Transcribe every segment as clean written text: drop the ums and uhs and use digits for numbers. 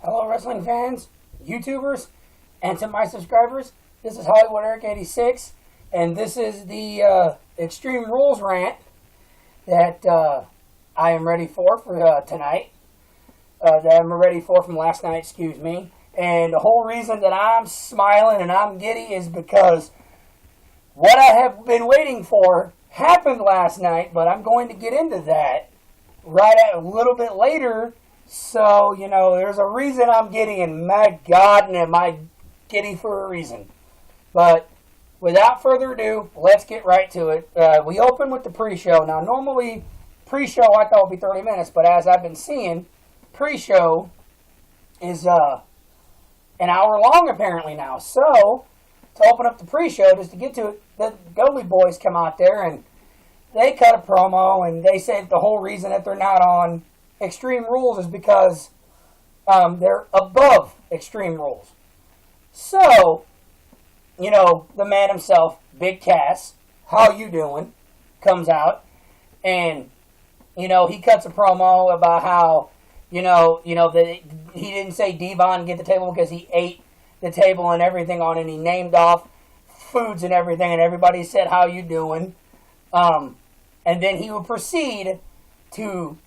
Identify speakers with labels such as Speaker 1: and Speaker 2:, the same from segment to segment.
Speaker 1: Hello, wrestling fans, YouTubers, and to my subscribers. This is Hollywood Eric 86, and this is the Extreme Rules rant that I am ready for tonight. That I'm ready for from last night, excuse me. And the whole reason that I'm smiling and I'm giddy is because what I have been waiting for happened last night, but I'm going to get into that a little bit later. So, there's a reason I'm giddy, and my God, and am I giddy for a reason. But without further ado, let's get right to it. We open with the pre-show. Now, normally, pre-show I thought would be 30 minutes, but as I've been seeing, pre-show is an hour long apparently now. So, to open up the pre-show, just to get to it, the Dudley Boys come out there, and they cut a promo, and they said the whole reason that they're not on Extreme Rules is because they're above Extreme Rules. So, the man himself, Big Cass, how you doing, comes out, and, he cuts a promo about how, that he didn't say Devon get the table because he ate the table and everything on it, and he named off foods and everything, and everybody said, how you doing? And then he would proceed to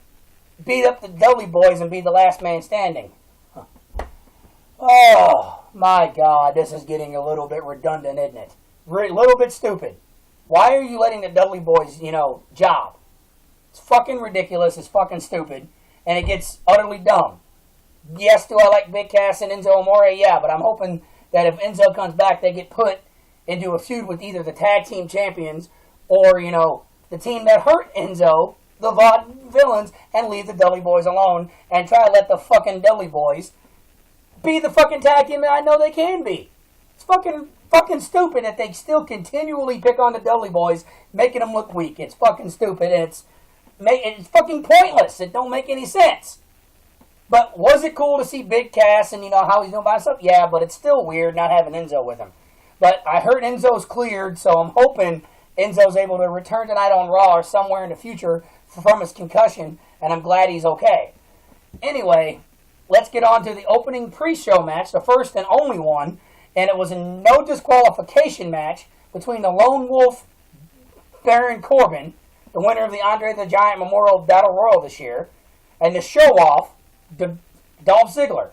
Speaker 1: beat up the Dudley Boys and be the last man standing. Oh, my God, this is getting a little bit redundant, isn't it? A little bit stupid. Why are you letting the Dudley Boys, job? It's fucking ridiculous, it's fucking stupid, and it gets utterly dumb. Yes, do I like Big Cass and Enzo Amore? Yeah, but I'm hoping that if Enzo comes back, they get put into a feud with either the tag team champions or, the team that hurt Enzo, the Vaudevillains, and leave the Dudley Boys alone and try to let the fucking Dudley Boys be the fucking tag team that I know they can be. It's fucking stupid that they still continually pick on the Dudley Boys, making them look weak. It's fucking stupid, and it's fucking pointless. It don't make any sense. But was it cool to see Big Cass and, how he's doing by himself? Yeah, but it's still weird not having Enzo with him. But I heard Enzo's cleared, so I'm hoping Enzo's able to return tonight on Raw or somewhere in the future from his concussion, and I'm glad he's okay. Anyway, let's get on to the opening pre-show match, the first and only one, and it was a no disqualification match between the Lone Wolf, Baron Corbin, the winner of the Andre the Giant Memorial Battle Royal this year, and the show-off, Dolph Ziggler.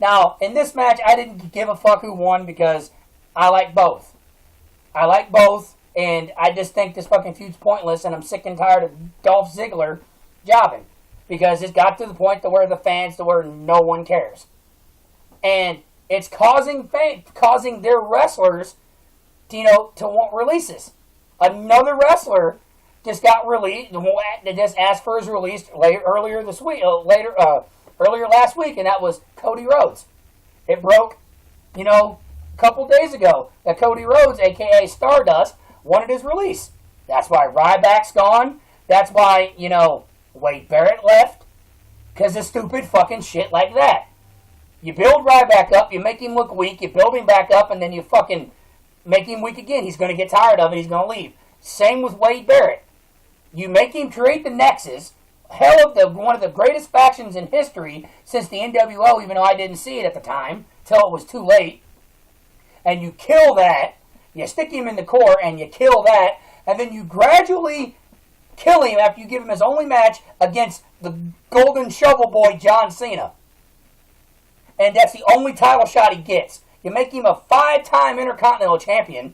Speaker 1: Now, in this match, I didn't give a fuck who won because I like both. And I just think this fucking feud's pointless, and I'm sick and tired of Dolph Ziggler jobbing. Because it's got to the point to where no one cares. And it's causing their wrestlers, to want releases. Another wrestler just got released, just asked for his release earlier last week, and that was Cody Rhodes. It broke, a couple days ago, that Cody Rhodes, a.k.a. Stardust, wanted his release. That's why Ryback's gone. That's why, Wade Barrett left. Because of stupid fucking shit like that. You build Ryback up, you make him look weak, you build him back up, and then you fucking make him weak again. He's going to get tired of it, he's going to leave. Same with Wade Barrett. You make him create the Nexus, one of the greatest factions in history since the NWO, even though I didn't see it at the time, till it was too late. And you kill that, you stick him in the core, and you kill that, and then you gradually kill him after you give him his only match against the Golden Shovel Boy, John Cena. And that's the only title shot he gets. You make him a 5-time Intercontinental Champion,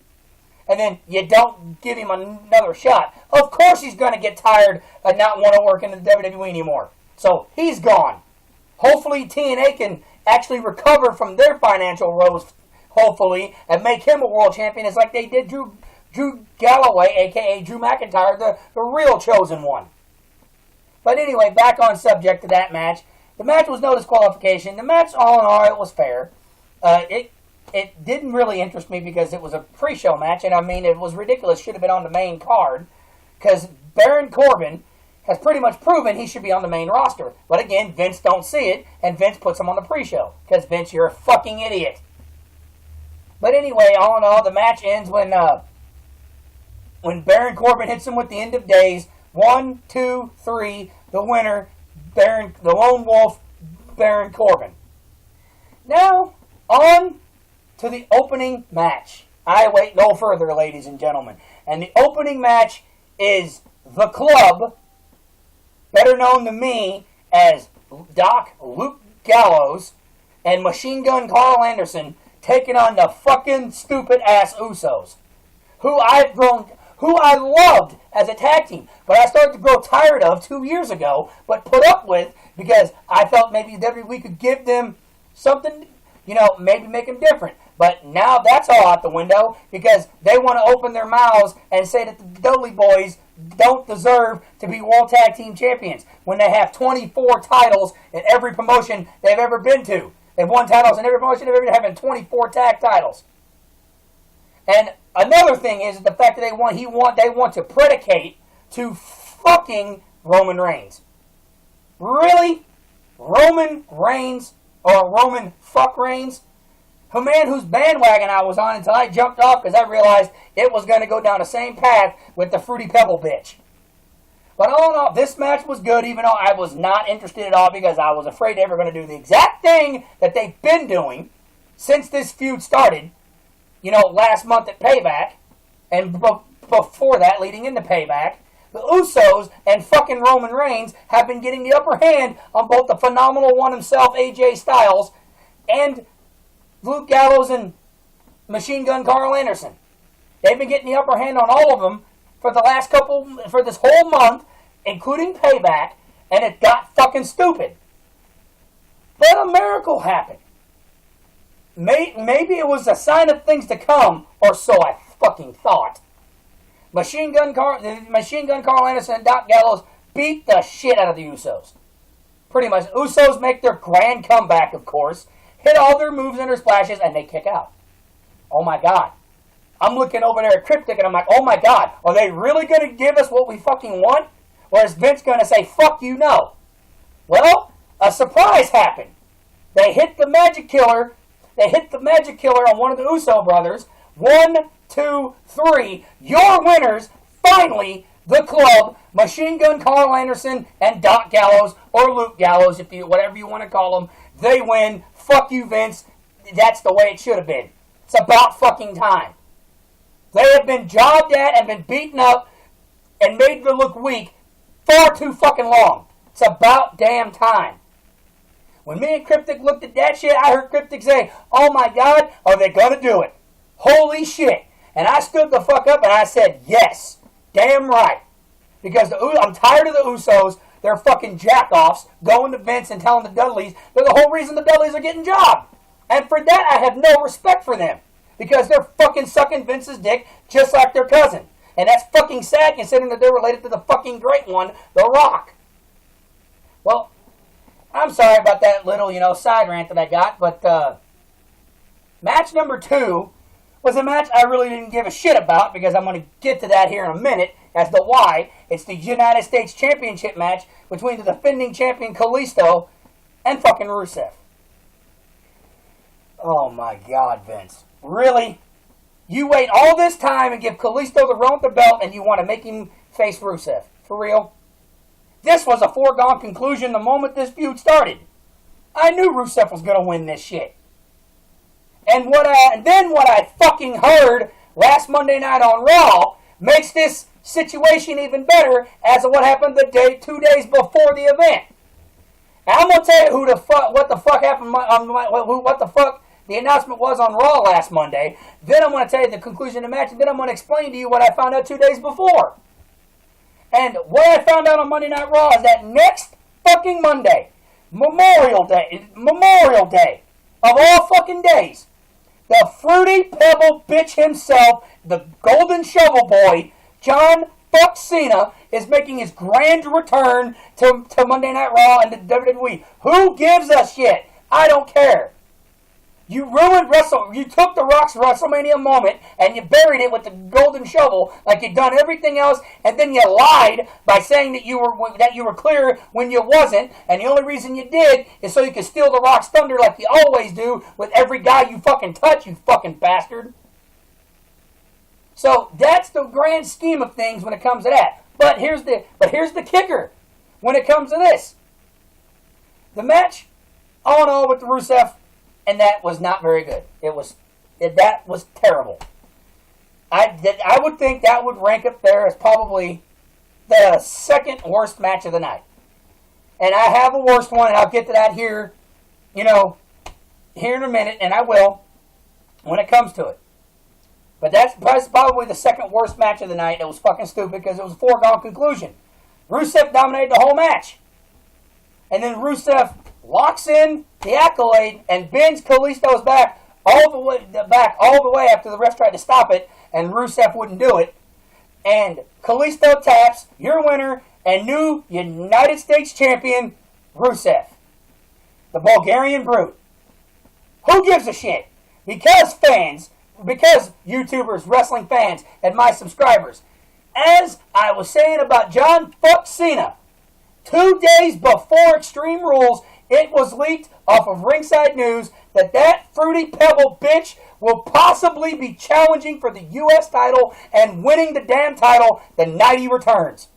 Speaker 1: and then you don't give him another shot. Of course he's going to get tired and not want to work in the WWE anymore. So he's gone. Hopefully TNA can actually recover from their financial woes, hopefully, and make him a world champion. It's like they did Drew Galloway, a.k.a. Drew McIntyre, the real chosen one. But anyway, back on subject to that match. The match was no disqualification. The match, all in all, it was fair. It didn't really interest me because it was a pre-show match, and it was ridiculous. Should have been on the main card, because Baron Corbin has pretty much proven he should be on the main roster. But again, Vince don't see it, and Vince puts him on the pre-show. Because Vince, you're a fucking idiot. But anyway, all in all, the match ends when Baron Corbin hits him with the End of Days. 1, 2, 3, the winner, the Lone Wolf, Baron Corbin. Now, on to the opening match. I wait no further, ladies and gentlemen. And the opening match is The Club, better known to me as Doc Luke Gallows and Machine Gun Carl Anderson, taking on the fucking stupid ass Usos, who I loved as a tag team, but I started to grow tired of 2 years ago, but put up with because I felt maybe WWE could give them something, maybe make them different. But now that's all out the window because they want to open their mouths and say that the Dudley Boys don't deserve to be World Tag Team Champions when they have 24 titles in every promotion they've ever been to. They've won titles in every promotion they've ever been to, having 24 tag titles. And another thing is the fact that they want to predicate to fucking Roman Reigns. Really? Roman Reigns or Roman fuck Reigns? A man whose bandwagon I was on until I jumped off because I realized it was going to go down the same path with the Fruity Pebble bitch. But all in all, this match was good, even though I was not interested at all because I was afraid they were going to do the exact thing that they've been doing since this feud started, last month at Payback, and before that, leading into Payback. The Usos and fucking Roman Reigns have been getting the upper hand on both the phenomenal one himself, AJ Styles, and Luke Gallows and Machine Gun Carl Anderson. They've been getting the upper hand on all of them for this whole month, including Payback, and it got fucking stupid. Then a miracle happened. Maybe it was a sign of things to come, or so I fucking thought. Machine Gun Carl Anderson and Doc Gallows beat the shit out of the Usos. Pretty much. Usos make their grand comeback, of course, hit all their moves and their splashes, and they kick out. Oh my God. I'm looking over there at Cryptic, and I'm like, oh my God, are they really going to give us what we fucking want? Or is Vince going to say, fuck you, no? Well, a surprise happened. They hit the Magic Killer. They hit the Magic Killer on one of the Uso brothers. 1, 2, 3. Your winners, finally, The Club, Machine Gun Carl Anderson, and Doc Gallows, or Luke Gallows, whatever you want to call them. They win. Fuck you, Vince. That's the way it should have been. It's about fucking time. They have been jobbed at and been beaten up and made to look weak far too fucking long. It's about damn time. When me and Cryptic looked at that shit, I heard Cryptic say, oh my God, are they gonna do it? Holy shit. And I stood the fuck up and I said, yes, damn right. Because I'm tired of the Usos. They're fucking jack-offs going to Vince and telling the Dudleys they're the whole reason the Dudleys are getting jobbed. And for that, I have no respect for them. Because they're fucking sucking Vince's dick just like their cousin. And that's fucking sad considering that they're related to the fucking great one, The Rock. Well, I'm sorry about that little, side rant that I got. But match number 2 was a match I really didn't give a shit about because I'm going to get to that here in a minute as to why. It's the United States Championship match between the defending champion Kalisto and fucking Rusev. Oh my God, Vince. Really? You wait all this time and give Kalisto the run with the belt and you want to make him face Rusev? For real? This was a foregone conclusion the moment this feud started. I knew Rusev was going to win this shit. And then what I fucking heard last Monday night on Raw makes this situation even better as of what happened 2 days before the event. And I'm going to tell you what the fuck happened, what the fuck the announcement was on Raw last Monday. Then I'm going to tell you the conclusion of the match, and then I'm going to explain to you what I found out 2 days before. And what I found out on Monday Night Raw is that next fucking Monday, Memorial Day, of all fucking days, the Fruity Pebble bitch himself, the Golden Shovel Boy, John fuck Cena, is making his grand return to Monday Night Raw and the WWE. Who gives a shit? I don't care. You ruined You took The Rock's WrestleMania moment and you buried it with the golden shovel like you'd done everything else, and then you lied by saying that you were clear when you wasn't, and the only reason you did is so you could steal The Rock's thunder like you always do with every guy you fucking touch, you fucking bastard. So that's the grand scheme of things when it comes to that. But here's the kicker when it comes to this. The match, all in all, with the Rusev and that was not very good. That was terrible. I would think that would rank up there as probably the second worst match of the night. And I have a worst one, and I'll get to that here, here in a minute, and I will when it comes to it. But that's probably the second worst match of the night. It was fucking stupid because it was a foregone conclusion. Rusev dominated the whole match. And then Rusev locks in the accolade and bends Kalisto's back all the way after the ref tried to stop it, and Rusev wouldn't do it. And Kalisto taps, your winner and new United States champion, Rusev. The Bulgarian Brute. Who gives a shit? Because YouTubers, wrestling fans, and my subscribers. As I was saying about John fuck Cena, 2 days before Extreme Rules, it was leaked off of Ringside News that Fruity Pebble bitch will possibly be challenging for the U.S. title and winning the damn title the night he returns.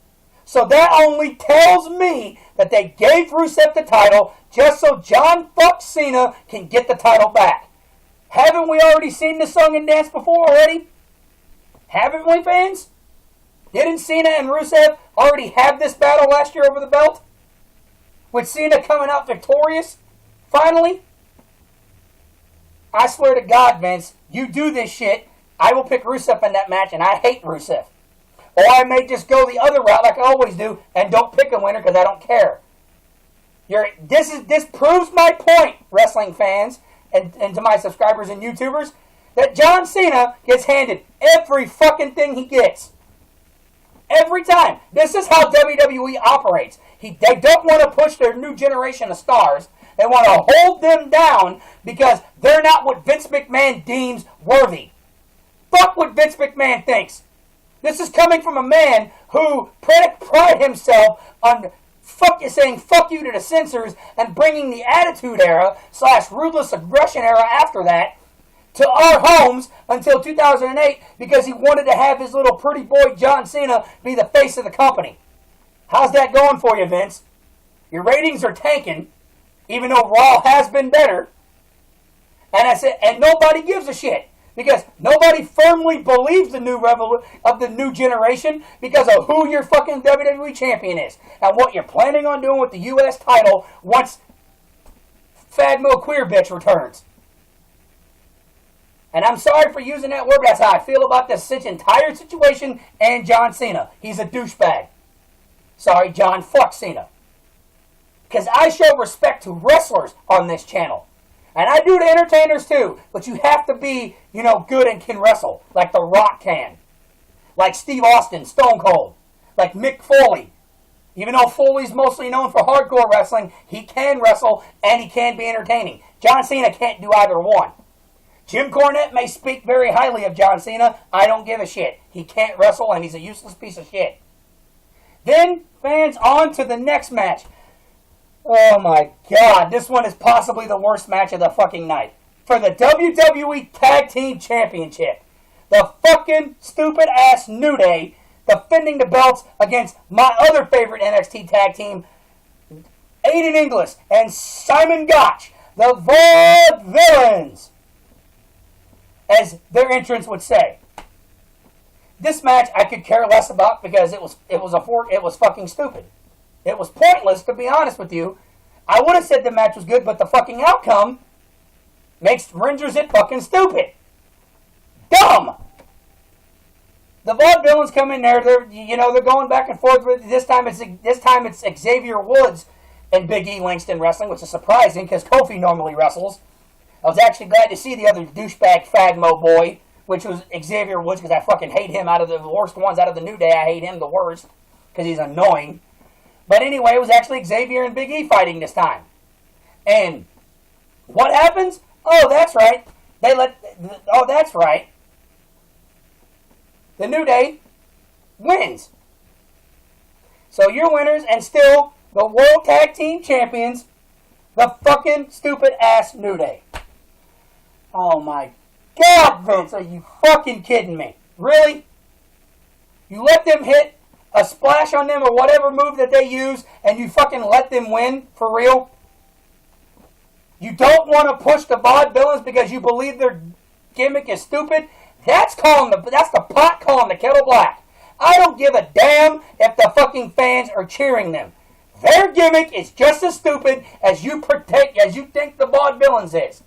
Speaker 1: So that only tells me that they gave Rusev the title just so John fuck Cena can get the title back. Haven't we already seen this song and dance before already? Haven't we, fans? Didn't Cena and Rusev already have this battle last year over the belt? With Cena coming out victorious, finally? I swear to God, Vince, you do this shit, I will pick Rusev in that match, and I hate Rusev. Or I may just go the other route like I always do and don't pick a winner because I don't care. This proves my point, wrestling fans, and to my subscribers and YouTubers, that John Cena gets handed every fucking thing he gets. Every time. This is how WWE operates. They don't want to push their new generation of stars. They want to hold them down because they're not what Vince McMahon deems worthy. Fuck what Vince McMahon thinks. This is coming from a man who prided himself on saying fuck you to the censors and bringing the Attitude Era / Ruthless Aggression Era after that to our homes until 2008 because he wanted to have his little pretty boy John Cena be the face of the company. How's that going for you, Vince? Your ratings are tanking, even though Raw has been better. And nobody gives a shit because nobody firmly believes the new generation because of who your fucking WWE champion is and what you're planning on doing with the U.S. title once Fagmo Queer bitch returns. And I'm sorry for using that word, but that's how I feel about this entire situation and John Cena. He's a douchebag. Sorry, John fuck Cena. Because I show respect to wrestlers on this channel. And I do to entertainers too. But you have to be, good and can wrestle. Like The Rock can. Like Steve Austin, Stone Cold. Like Mick Foley. Even though Foley's mostly known for hardcore wrestling, he can wrestle and he can be entertaining. John Cena can't do either one. Jim Cornette may speak very highly of John Cena. I don't give a shit. He can't wrestle and he's a useless piece of shit. Then, fans, on to the next match. Oh my God, this one is possibly the worst match of the fucking night. For the WWE Tag Team Championship. The fucking stupid ass New Day defending the belts against my other favorite NXT tag team, Aiden Inglis and Simon Gotch, the Vaudevillains, as their entrance would say. This match I could care less about because it was fucking stupid. It was pointless, to be honest with you. I would have said the match was good, but the fucking outcome renders it fucking stupid. Dumb. The Vaudevillains come in there. They're going back and forth. This time it's Xavier Woods and Big E Langston wrestling, which is surprising because Kofi normally wrestles. I was actually glad to see the other douchebag Fagmo boy, which was Xavier Woods, because I fucking hate him. Out of the worst ones out of the New Day, I hate him the worst because he's annoying. But anyway, it was actually Xavier and Big E fighting this time. And what happens? Oh, that's right. That's right. The New Day wins. So you're winners and still the World Tag Team Champions, the fucking stupid ass New Day. Oh my God, Vince, are you fucking kidding me? Really? You let them hit a splash on them or whatever move that they use and you fucking let them win? For real? You don't want to push the vaudevillains because you believe their gimmick is stupid. That's the pot calling the kettle black. I don't give a damn if the fucking fans are cheering them. Their gimmick is just as stupid as you think the vaudevillains is.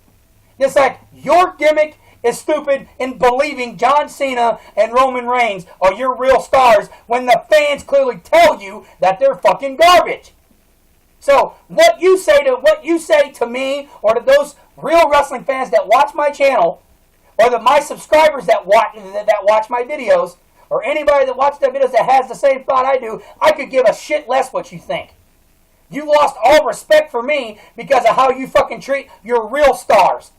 Speaker 1: Just like your gimmick is stupid in believing John Cena and Roman Reigns are your real stars when the fans clearly tell you that they're fucking garbage. So what you say to me or to those real wrestling fans that watch my channel, or my subscribers that watch my videos, or anybody that watches the videos that has the same thought I do, I could give a shit less what you think. You lost all respect for me because of how you fucking treat your real stars.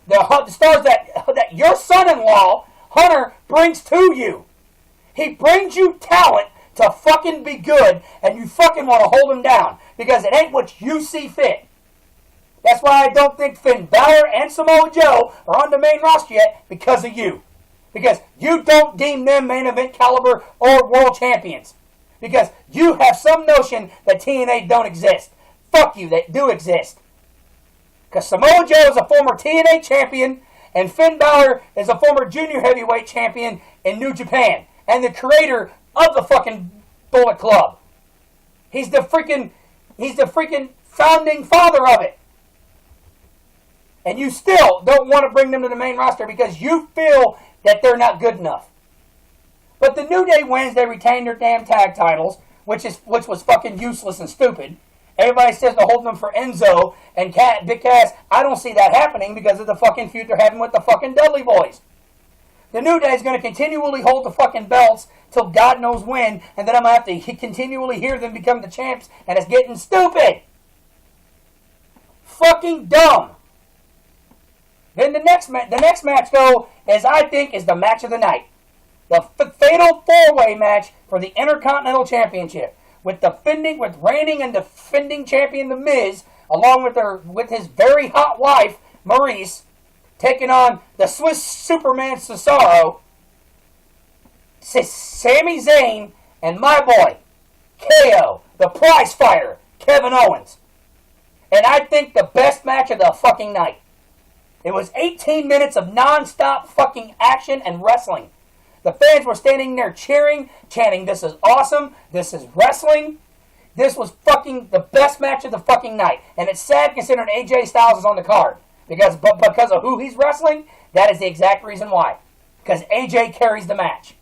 Speaker 1: The stars that your son-in-law, Hunter, brings to you. He brings you talent to fucking be good, and you fucking want to hold him down because it ain't what you see fit. That's why I don't think Finn Balor and Samoa Joe are on the main roster yet because of you. Because you don't deem them main event caliber or world champions. Because you have some notion that TNA don't exist. Fuck you, they do exist. Because Samoa Joe is a former TNA champion, and Finn Balor is a former junior heavyweight champion in New Japan, and the creator of the fucking Bullet Club. He's the freaking founding father of it. And you still don't want to bring them to the main roster because you feel that they're not good enough. But the New Day wins, they retain their damn tag titles, which was fucking useless and stupid. Everybody says they're holding them for Enzo and Big Cass. I don't see that happening because of the fucking feud they're having with the fucking Dudley Boys. The New Day is going to continually hold the fucking belts till God knows when, and then I'm going to have to continually hear them become the champs, and it's getting stupid. Fucking dumb. Then the next match, though, I think, is the match of the night. The fatal four-way match for the Intercontinental Championship. With reigning and defending champion The Miz, along with his very hot wife, Maurice, taking on the Swiss Superman Cesaro, Sami Zayn, and my boy, KO, the prize fighter, Kevin Owens. And I think the best match of the fucking night. It was 18 minutes of non-stop fucking action and wrestling. The fans were standing there cheering, chanting, "This is awesome, this is wrestling." This was fucking the best match of the fucking night. And it's sad considering AJ Styles is on the card. Because of who he's wrestling, that is the exact reason why. Because AJ carries the match.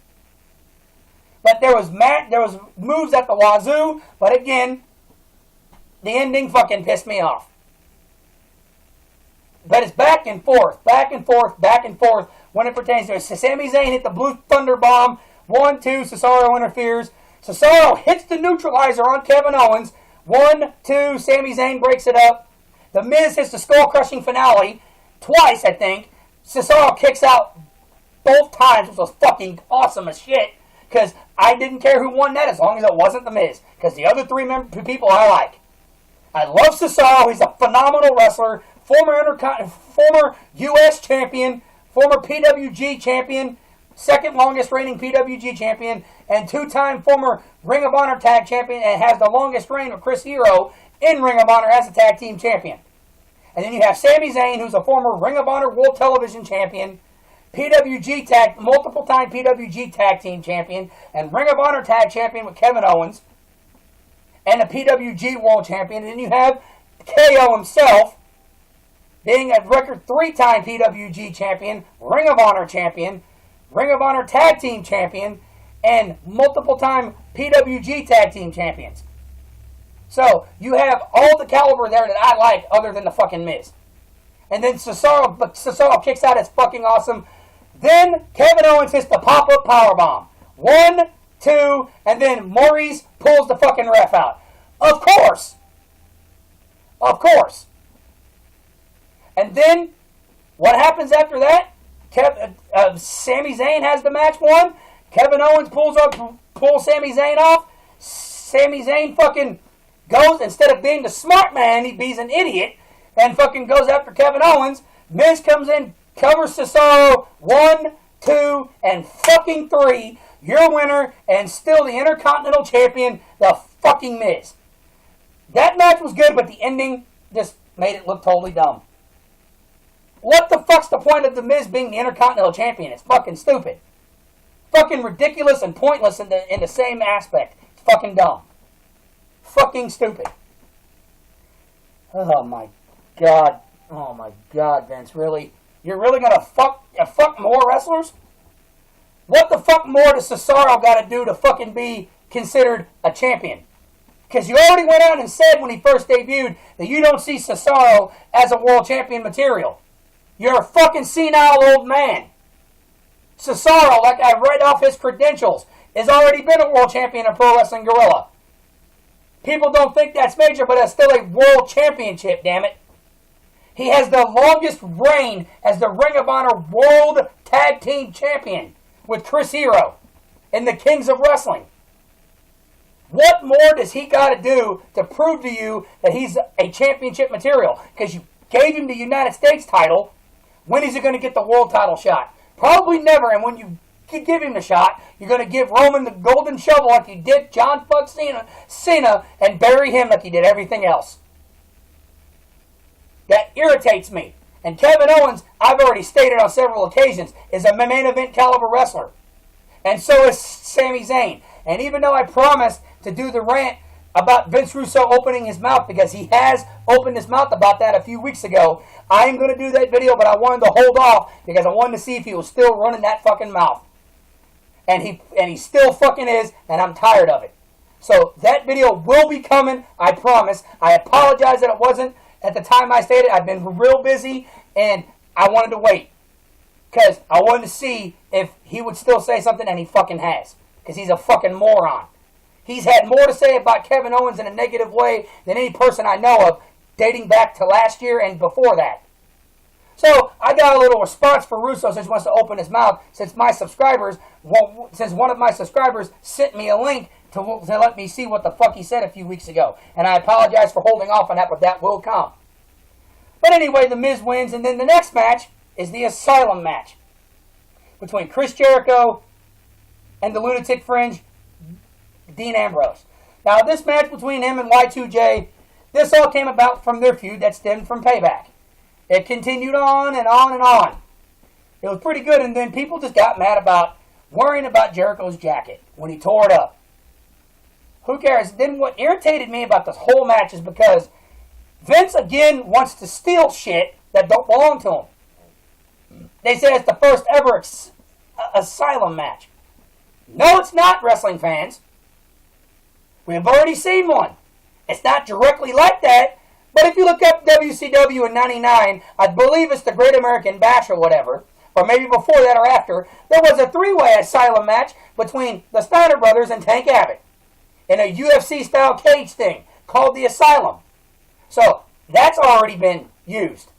Speaker 1: But there was moves at the wazoo, but again, the ending fucking pissed me off. But it's back and forth when it pertains to it. Sami Zayn hit the Blue Thunder Bomb. 1-2, Cesaro interferes. Cesaro hits the neutralizer on Kevin Owens. 1-2, Sami Zayn breaks it up. The Miz hits the skull-crushing finale twice, I think. Cesaro kicks out both times, which was fucking awesome as shit. Because I didn't care who won that as long as it wasn't The Miz. Because the other three people I like. I love Cesaro. He's a phenomenal wrestler. Former U.S. champion, former PWG champion, second longest reigning PWG champion, and two-time former Ring of Honor tag champion, and has the longest reign of Chris Hero in Ring of Honor as a tag team champion. And then you have Sami Zayn, who's a former Ring of Honor World Television champion, multiple-time PWG tag team champion, and Ring of Honor tag champion with Kevin Owens, and a PWG World champion. And then you have KO himself, being a record 3-time PWG champion, Ring of Honor champion, Ring of Honor tag team champion, and multiple-time PWG tag team champions. So, you have all the caliber there that I like other than the fucking Miz. And then Cesaro kicks out, it's fucking awesome. Then Kevin Owens hits the pop-up powerbomb. 1, 2, and then Maurice pulls the fucking ref out. Of course. And then, what happens after that? Sami Zayn has the match won. Kevin Owens pulls Sami Zayn off. Sami Zayn fucking goes, instead of being the smart man, he's an idiot, and fucking goes after Kevin Owens. Miz comes in, covers Cesaro. 1, 2, and fucking 3. Your winner, and still the Intercontinental Champion, the fucking Miz. That match was good, but the ending just made it look totally dumb. What the fuck's the point of The Miz being the Intercontinental Champion? It's fucking stupid. Fucking ridiculous and pointless in the same aspect. It's fucking dumb. Fucking stupid. Oh my god. Oh my god, Vince. Really? You're really gonna fuck more wrestlers? What the fuck more does Cesaro gotta do to fucking be considered a champion? Because you already went out and said when he first debuted that you don't see Cesaro as a world champion material. You're a fucking senile old man. Cesaro, like I read off his credentials, has already been a world champion in Pro Wrestling Guerrilla. People don't think that's major, but it's still a world championship, damn it. He has the longest reign as the Ring of Honor World Tag Team Champion with Chris Hero in the Kings of Wrestling. What more does he got to do to prove to you that he's a championship material? Because you gave him the United States title. When is he going to get the world title shot? Probably never. And when you give him the shot, you're going to give Roman the golden shovel like you did John Fuck Cena and bury him like you did everything else. That irritates me. And Kevin Owens, I've already stated on several occasions, is a main event caliber wrestler. And so is Sami Zayn. And even though I promised to do the rant about Vince Russo opening his mouth, because he has opened his mouth about that a few weeks ago, I am going to do that video, but I wanted to hold off because I wanted to see if he was still running that fucking mouth. And he still fucking is, and I'm tired of it. So that video will be coming, I promise. I apologize that it wasn't at the time I stated. I've been real busy, and I wanted to wait. Because I wanted to see if he would still say something, and he fucking has. Because he's a fucking moron. He's had more to say about Kevin Owens in a negative way than any person I know of, dating back to last year and before that. So I got a little response for Russo since he wants to open his mouth, since one of my subscribers sent me a link to let me see what the fuck he said a few weeks ago. And I apologize for holding off on that, but that will come. But anyway, The Miz wins, and then the next match is the Asylum match between Chris Jericho and the Lunatic Fringe, Dean Ambrose. Now, this match between him and Y2J, this all came about from their feud that stemmed from Payback. It continued on and on and on. It was pretty good, and then people just got mad about worrying about Jericho's jacket when he tore it up. Who cares? Then what irritated me about this whole match is because Vince again wants to steal shit that don't belong to him. They say it's the first ever Asylum match. No, it's not, wrestling fans. We've already seen one. It's not directly like that, but if you look up WCW in 99, I believe it's the Great American Bash or whatever, or maybe before that or after, there was a three-way Asylum match between the Steiner brothers and Tank Abbott in a UFC-style cage thing called the Asylum. So that's already been used.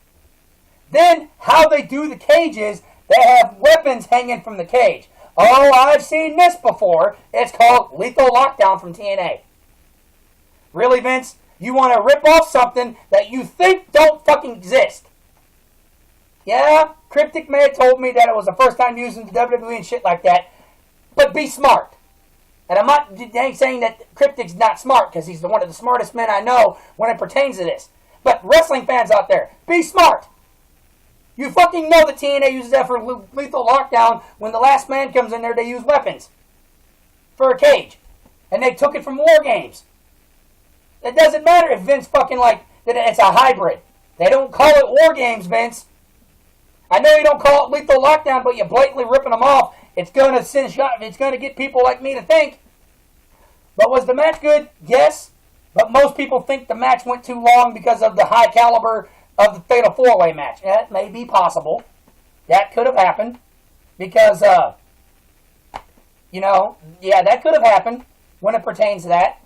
Speaker 1: Then how they do the cages, they have weapons hanging from the cage. Oh, I've seen this before. It's called Lethal Lockdown from TNA. Really, Vince? You want to rip off something that you think don't fucking exist? Yeah, Cryptic may have told me that it was the first time using the WWE and shit like that, but be smart. And I'm not saying that Cryptic's not smart, because he's one of the smartest men I know when it pertains to this. But wrestling fans out there, be smart. You fucking know that TNA uses that for Lethal Lockdown. When the last man comes in there, they use weapons for a cage. And they took it from War Games. It doesn't matter if Vince fucking that it's a hybrid. They don't call it War Games, Vince. I know you don't call it Lethal Lockdown, but you're blatantly ripping them off. It's going to send shot. It's going to get people like me to think. But was the match good? Yes. But most people think the match went too long because of the high caliber of the Fatal 4-Way match. That may be possible. That could have happened. Because, that could have happened when it pertains to that.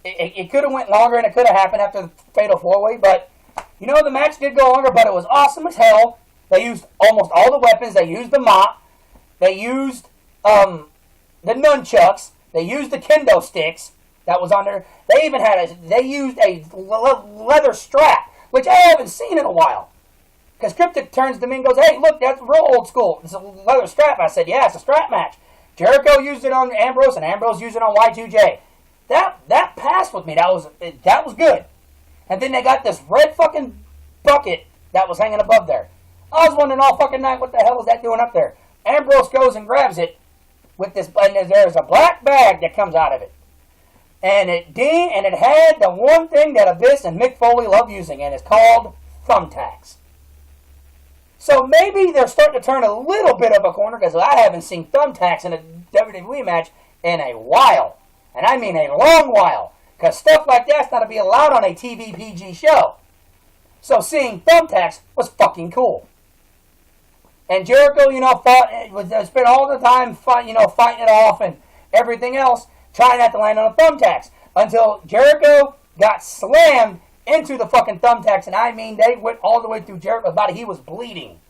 Speaker 1: It could have went longer and it could have happened after the Fatal 4-Way, but, the match did go longer, but it was awesome as hell. They used almost all the weapons. They used the mop. They used the nunchucks. They used the kendo sticks that was on there. They even they used a leather strap, which I haven't seen in a while. Because Cryptic turns to me and goes, "Hey, look, that's real old school. It's a leather strap." I said, "Yeah, it's a strap match." Jericho used it on Ambrose, and Ambrose used it on Y2J. That passed with me. That was good. And then they got this red fucking bucket that was hanging above there. I was wondering all fucking night, what the hell is that doing up there? Ambrose goes and grabs it with this, and there's a black bag that comes out of it. And it had the one thing that Abyss and Mick Foley love using, and it's called thumbtacks. So maybe they're starting to turn a little bit of a corner, because I haven't seen thumbtacks in a WWE match in a while. And I mean a long while. Because stuff like that's not to be allowed on a TV PG show. So seeing thumbtacks was fucking cool. And Jericho, spent all the time fighting it off and everything else, trying not to land on the thumbtacks. Until Jericho got slammed into the fucking thumbtacks. And I mean, they went all the way through Jericho's body. He was bleeding.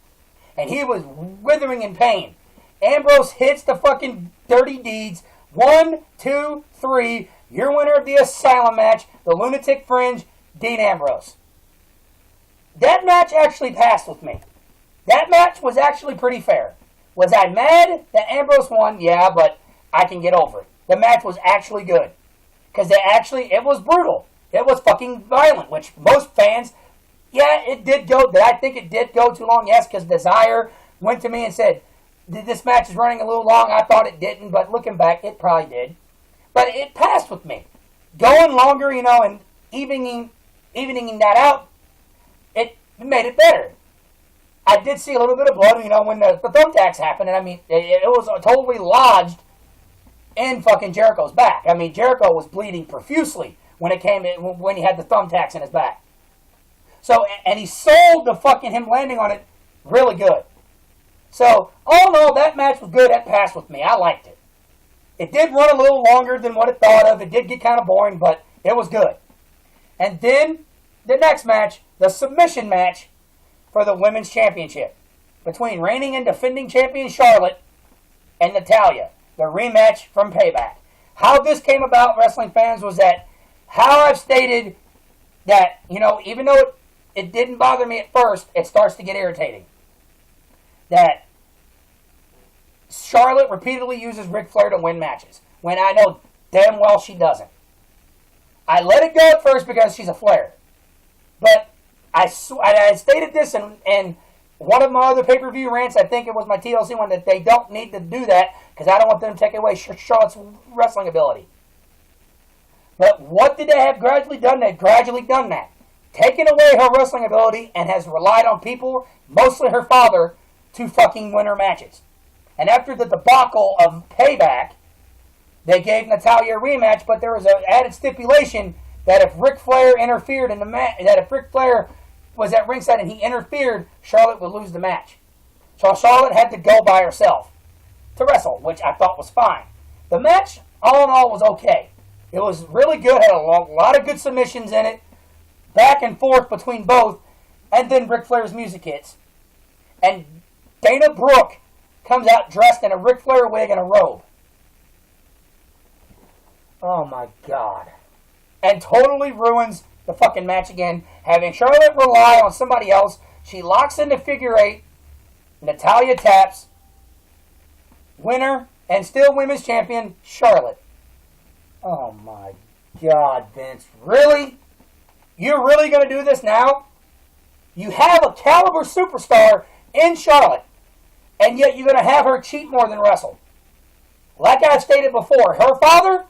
Speaker 1: And he was withering in pain. Ambrose hits the fucking dirty deeds. 1, 2, 3. Your winner of the Asylum match, the Lunatic Fringe, Dean Ambrose. That match actually passed with me. That match was actually pretty fair. Was I mad that Ambrose won? Yeah, but I can get over it. The match was actually good. Because it was brutal. It was fucking violent, which most fans, yeah, it did go. Did I think it did go too long? Yes, because Desire went to me and said, this match is running a little long. I thought it didn't, but looking back, it probably did. But it passed with me. Going longer, and evening that out, it made it better. I did see a little bit of blood, when the thumbtacks happened, and I mean, it was totally lodged in fucking Jericho's back. I mean, Jericho was bleeding profusely when he had the thumbtacks in his back. So, and he sold the fucking him landing on it really good. So, all in all, that match was good. That passed with me. I liked it. It did run a little longer than what it thought of. It did get kind of boring, but it was good. And then, the next match, the submission match for the Women's Championship between reigning and defending champion Charlotte and Natalya. The rematch from Payback. How this came about, wrestling fans, was that how I've stated that, even though it didn't bother me at first, it starts to get irritating. That Charlotte repeatedly uses Ric Flair to win matches, when I know damn well she doesn't. I let it go at first because she's a Flair. But I stated this in one of my other pay-per-view rants, I think it was my TLC one, that they don't need to do that because I don't want them to take away Charlotte's wrestling ability. But what did they have gradually done? They've gradually done that. Taken away her wrestling ability and has relied on people, mostly her father, to fucking win her matches. And after the debacle of Payback, they gave Natalya a rematch, but there was an added stipulation that if Ric Flair interfered in the match, that if Ric Flair was at ringside and he interfered, Charlotte would lose the match. So Charlotte had to go by herself to wrestle, which I thought was fine. The match, all in all, was okay. It was really good, had a lot of good submissions in it, back and forth between both, and then Ric Flair's music hits. And Dana Brooke comes out dressed in a Ric Flair wig and a robe. Oh my God. And totally ruins the fucking match again, having Charlotte rely on somebody else. She locks into figure eight. Natalya taps. Winner and still women's champion, Charlotte. Oh my God, Vince. Really? You're really going to do this now? You have a caliber superstar in Charlotte, and yet you're going to have her cheat more than wrestle. Like I've stated before, her father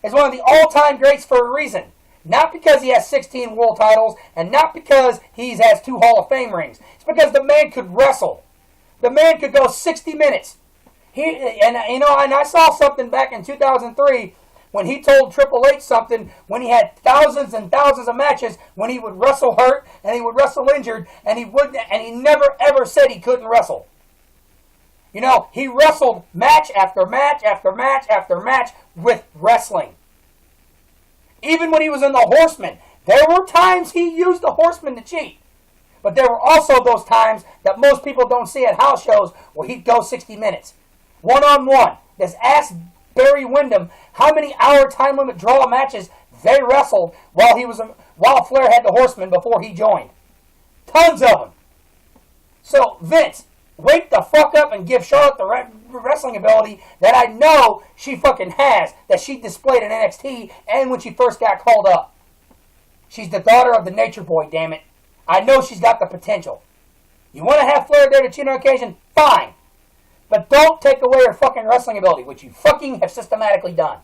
Speaker 1: is one of the all-time greats for a reason. Not because he has 16 world titles, and not because he has 2 Hall of Fame rings. It's because the man could wrestle. The man could go 60 minutes. And I saw something back in 2003 when he told Triple H something when he had thousands and thousands of matches when he would wrestle hurt and he would wrestle injured and he never ever said he couldn't wrestle. He wrestled match after match after match after match with wrestling. Even when he was in the Horsemen, there were times he used the Horsemen to cheat. But there were also those times that most people don't see at house shows where he'd go 60 minutes. One-on-one. Just ask Barry Windham how many hour time limit draw matches they wrestled while Flair had the Horsemen before he joined. Tons of them. So, Vince, wake the fuck up and give Charlotte the wrestling ability that I know she fucking has, that she displayed in NXT and when she first got called up. She's the daughter of the Nature Boy, damn it. I know she's got the potential. You want to have Flair there to cheat on occasion? Fine. But don't take away her fucking wrestling ability, which you fucking have systematically done.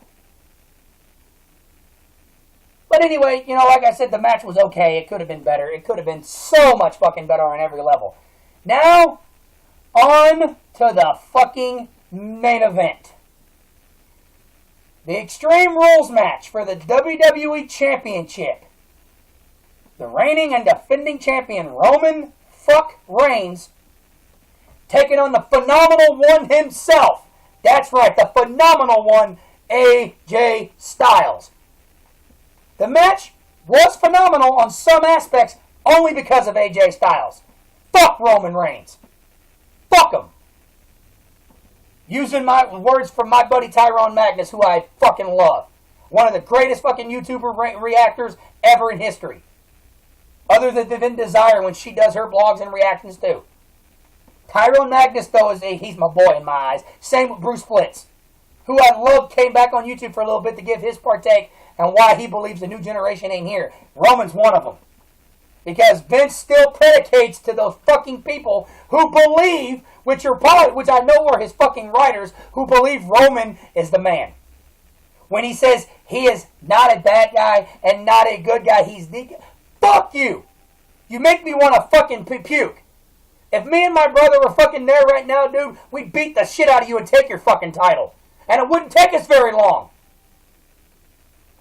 Speaker 1: But anyway, like I said, the match was okay. It could have been better. It could have been so much fucking better on every level. Now, on to the fucking main event. The Extreme Rules match for the WWE Championship. The reigning and defending champion Roman fuck Reigns taking on the phenomenal one himself. That's right, the phenomenal one, AJ Styles. The match was phenomenal on some aspects only because of AJ Styles. Fuck Roman Reigns. Fuck him. Using my words from my buddy Tyrone Magnus, who I fucking love. One of the greatest fucking YouTuber reactors ever in history. Other than Vin Desire when she does her blogs and reactions too. Tyrone Magnus, though, he's my boy in my eyes. Same with Bruce Blitz, who I love, came back on YouTube for a little bit to give his partake and why he believes the new generation ain't here. Roman's one of them. Because Vince still predicates to those fucking people who believe, which I know are his fucking writers, who believe Roman is the man. When he says he is not a bad guy and not a good guy, he's the... Fuck you! You make me want to fucking puke. If me and my brother were fucking there right now, dude, we'd beat the shit out of you and take your fucking title. And it wouldn't take us very long.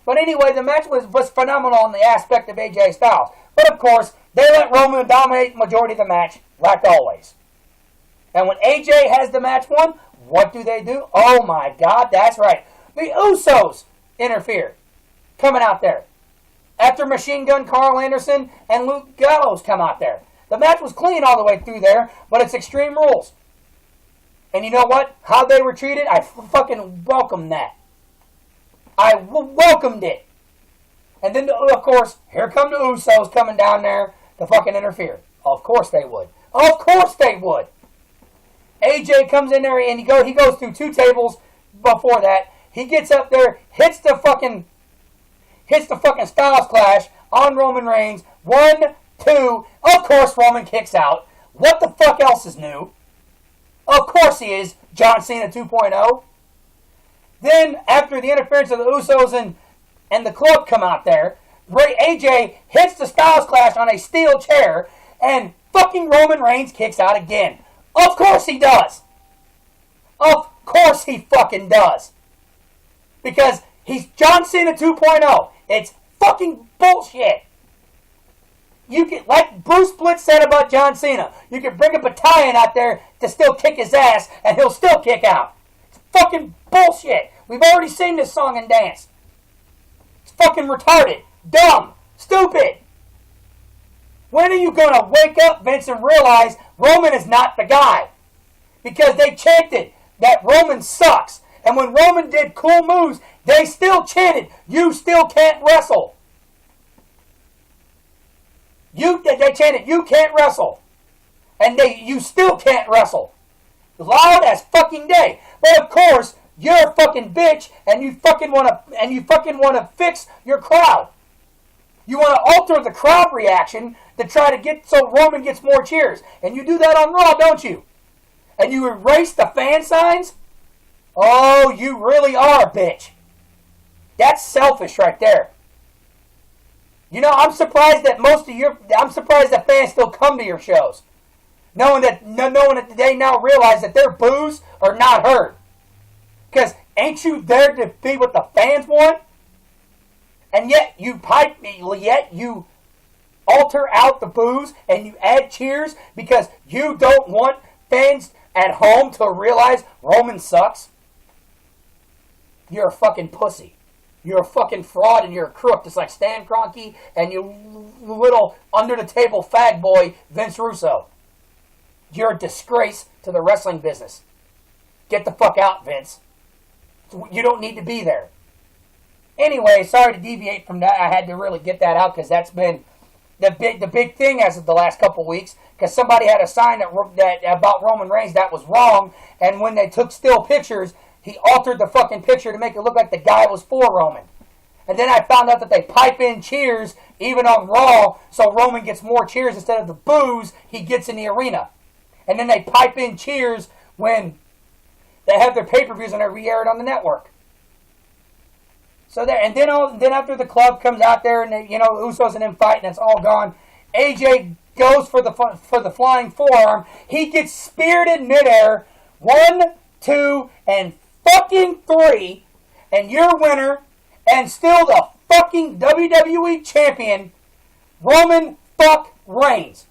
Speaker 1: But anyway, the match was phenomenal in the aspect of AJ Styles. But of course, they let Roman dominate the majority of the match, like always. And when AJ has the match won, what do? Oh my God, that's right. The Usos interfere. Coming out there. After Machine Gun Carl Anderson and Luke Gallows come out there. The match was clean all the way through there, but it's Extreme Rules. And you know what? How they were treated, I fucking welcomed that. I welcomed it. And then, of course, here come the Usos coming down there to fucking interfere. Of course they would. Of course they would. AJ comes in there and he goes through 2 tables before that. He gets up there, hits the fucking Styles Clash on Roman Reigns. 1, 2. Of course Roman kicks out. What the fuck else is new? Of course he is John Cena 2.0. Then, after the interference of the Usos and the Club come out there, AJ hits the Styles Clash on a steel chair, and fucking Roman Reigns kicks out again. Of course he does. Of course he fucking does. Because he's John Cena 2.0. It's fucking bullshit. You can, like Bruce Blitz said about John Cena, you can bring a battalion out there to still kick his ass, and he'll still kick out. It's fucking bullshit. We've already seen this song and dance. It's fucking retarded, dumb, stupid. When are you going to wake up, Vince, and realize Roman is not the guy? Because they chanted that Roman sucks. And when Roman did cool moves, they still chanted, you still can't wrestle. They chanted, you can't wrestle. And you still can't wrestle. Loud as fucking day. But of course, you're a fucking bitch and you fucking wanna fix your crowd. You want to alter the crowd reaction to try to get so Roman gets more cheers. And you do that on Raw, don't you? And you erase the fan signs? Oh, you really are a bitch. That's selfish right there. You know, I'm surprised that fans still come to your shows. Knowing that they now realize that their boos are not heard. Because ain't you there to be what the fans want? And yet you alter out the boos and you add cheers because you don't want fans at home to realize Roman sucks? You're a fucking pussy. You're a fucking fraud and you're a crook, just like Stan Kroenke and you little under-the-table fag boy Vince Russo. You're a disgrace to the wrestling business. Get the fuck out, Vince. You don't need to be there. Anyway, sorry to deviate from that. I had to really get that out because that's been the big thing as of the last couple weeks. Because somebody had a sign that about Roman Reigns that was wrong, and when they took still pictures, he altered the fucking picture to make it look like the guy was for Roman. And then I found out that they pipe in cheers even on Raw, so Roman gets more cheers instead of the boos he gets in the arena. And then they pipe in cheers when they have their pay-per-views and they re-air it on the network. So there, and then after the club comes out there and they, Usos and them fight and it's all gone, AJ goes for the flying forearm. He gets speared in midair. 1, 2, and fucking 3, and your winner, and still the fucking WWE champion, Roman fuck Reigns.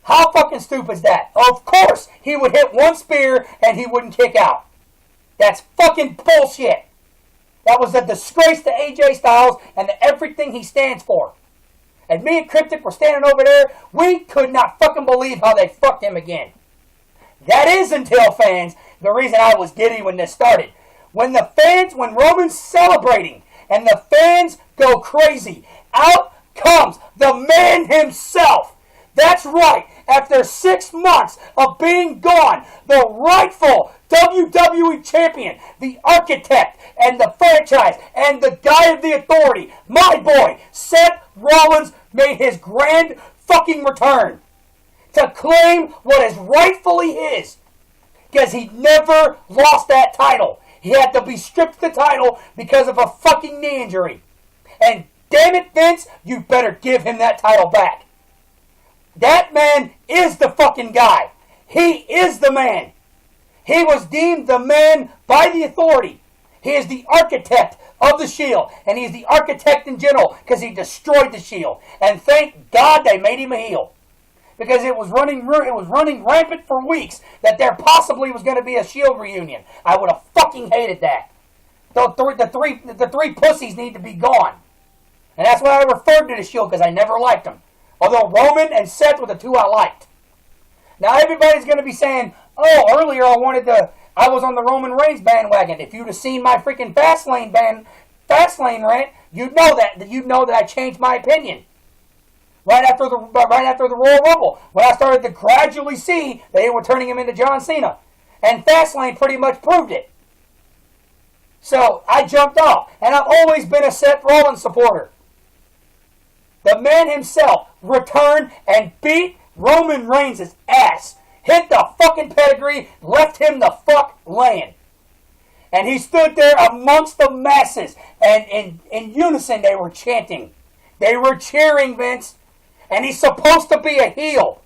Speaker 1: How fucking stupid is that? Of course, he would hit one spear and he wouldn't kick out. That's fucking bullshit. That was a disgrace to AJ Styles and to everything he stands for. And me and Cryptic were standing over there. We could not fucking believe how they fucked him again. That is, until fans, the reason I was giddy when this started. When Roman's celebrating and the fans go crazy, out comes the man himself. That's right. After 6 months of being gone, the rightful WWE champion, the architect and the franchise and the guy of the authority, my boy, Seth Rollins, made his grand fucking return to claim what is rightfully his. Because he never lost that title. He had to be stripped the title because of a fucking knee injury. And damn it, Vince, you better give him that title back. That man is the fucking guy. He is the man. He was deemed the man by the authority. He is the architect of the Shield. And he's the architect in general because he destroyed the Shield. And thank God they made him a heel. Because it was running rampant for weeks that there possibly was going to be a Shield reunion. I would have fucking hated that. The three pussies need to be gone. And that's why I referred to the Shield, because I never liked them. Although Roman and Seth were the two I liked. Now everybody's going to be saying, oh, earlier I was on the Roman Reigns bandwagon. If you'd have seen my freaking Fastlane rant, you'd know that I changed my opinion. Right after the Royal Rumble, when I started to gradually see they were turning him into John Cena. And Fastlane pretty much proved it. So I jumped off. And I've always been a Seth Rollins supporter. The man himself returned and beat Roman Reigns' ass. Hit the fucking pedigree, left him the fuck laying. And he stood there amongst the masses. And in unison they were chanting. They were cheering, Vince. And he's supposed to be a heel.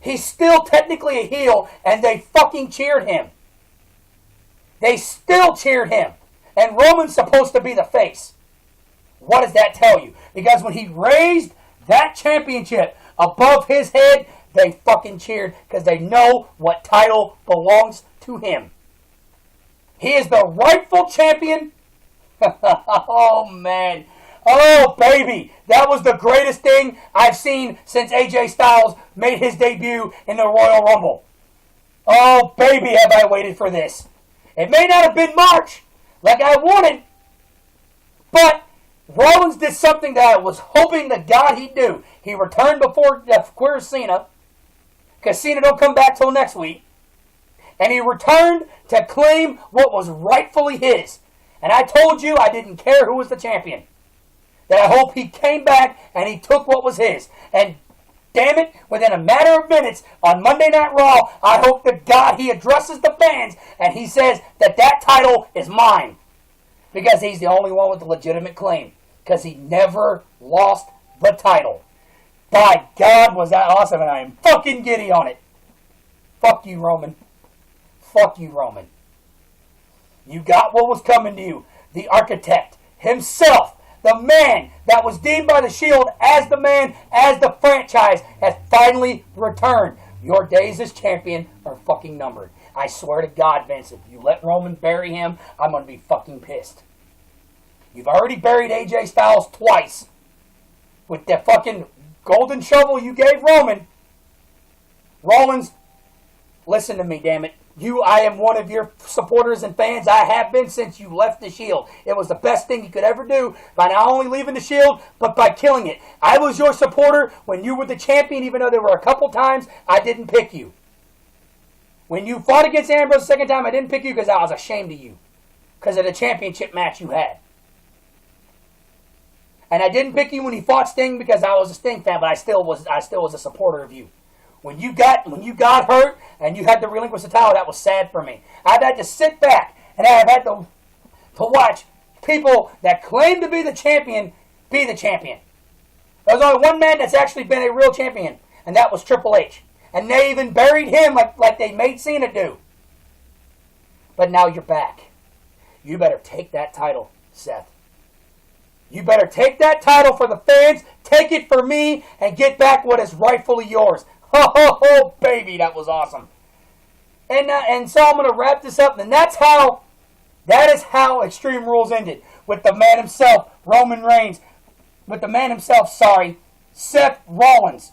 Speaker 1: He's still technically a heel, and they fucking cheered him. They still cheered him. And Roman's supposed to be the face. What does that tell you? Because when he raised that championship above his head, they fucking cheered because they know what title belongs to him. He is the rightful champion. Oh, man. Oh, baby, that was the greatest thing I've seen since AJ Styles made his debut in the Royal Rumble. Oh, baby, have I waited for this. It may not have been March, like I wanted, but Rollins did something that I was hoping to God he'd do. He returned before Cena, because Cena don't come back till next week, and he returned to claim what was rightfully his. And I told you I didn't care who was the champion. That I hope he came back and he took what was his. And damn it, within a matter of minutes on Monday Night Raw, I hope to God he addresses the fans and he says that title is mine. Because he's the only one with a legitimate claim. Because he never lost the title. By God, was that awesome, and I am fucking giddy on it. Fuck you, Roman. Fuck you, Roman. You got what was coming to you. The architect himself. The man that was deemed by the Shield as the man, as the franchise, has finally returned. Your days as champion are fucking numbered. I swear to God, Vince, if you let Roman bury him, I'm going to be fucking pissed. You've already buried AJ Styles twice. With the fucking golden shovel you gave Roman. Rollins, listen to me, damn it. I am one of your supporters and fans. I have been since you left the Shield. It was the best thing you could ever do by not only leaving the Shield, but by killing it. I was your supporter when you were the champion, even though there were a couple times I didn't pick you. When you fought against Ambrose the second time, I didn't pick you because I was ashamed of you. Because of the championship match you had. And I didn't pick you when he fought Sting because I was a Sting fan, but I still was a supporter of you. When you got hurt and you had to relinquish the title, that was sad for me. I've had to sit back and I've had to watch people that claim to be the champion be the champion. There's only one man that's actually been a real champion, and that was Triple H. And they even buried him like they made Cena do. But now you're back. You better take that title, Seth. You better take that title for the fans, take it for me, and get back what is rightfully yours. Ho, ho, ho, baby, that was awesome. And so I'm going to wrap this up, and that is how Extreme Rules ended, with the man himself, Roman Reigns, Seth Rollins,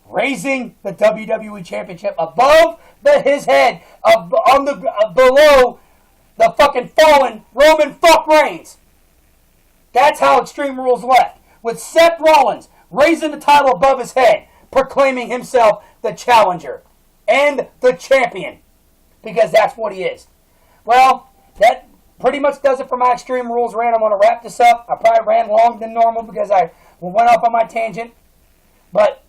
Speaker 1: raising the WWE Championship above his head, below the fucking fallen Roman fuck Reigns. That's how Extreme Rules left, with Seth Rollins raising the title above his head, proclaiming himself the challenger and the champion, because that's what he is. Well, that pretty much does it for my Extreme Rules rant. I'm going to wrap this up. I probably ran longer than normal because I went off on my tangent. But,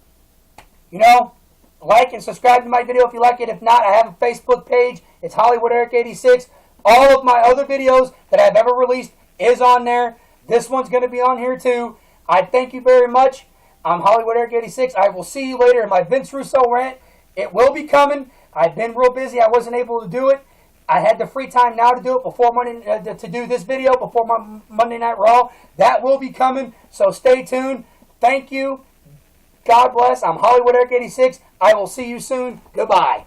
Speaker 1: like and subscribe to my video if you like it. If not, I have a Facebook page. It's Hollywood Eric 86. All of my other videos that I've ever released is on there. This one's going to be on here too. I thank you very much. I'm Hollywood Eric 86. I will see you later in my Vince Russo rant. It will be coming. I've been real busy. I wasn't able to do it. I had the free time now to do it before to do this video before my Monday Night Raw. That will be coming. So stay tuned. Thank you. God bless. I'm Hollywood Eric 86. I will see you soon. Goodbye.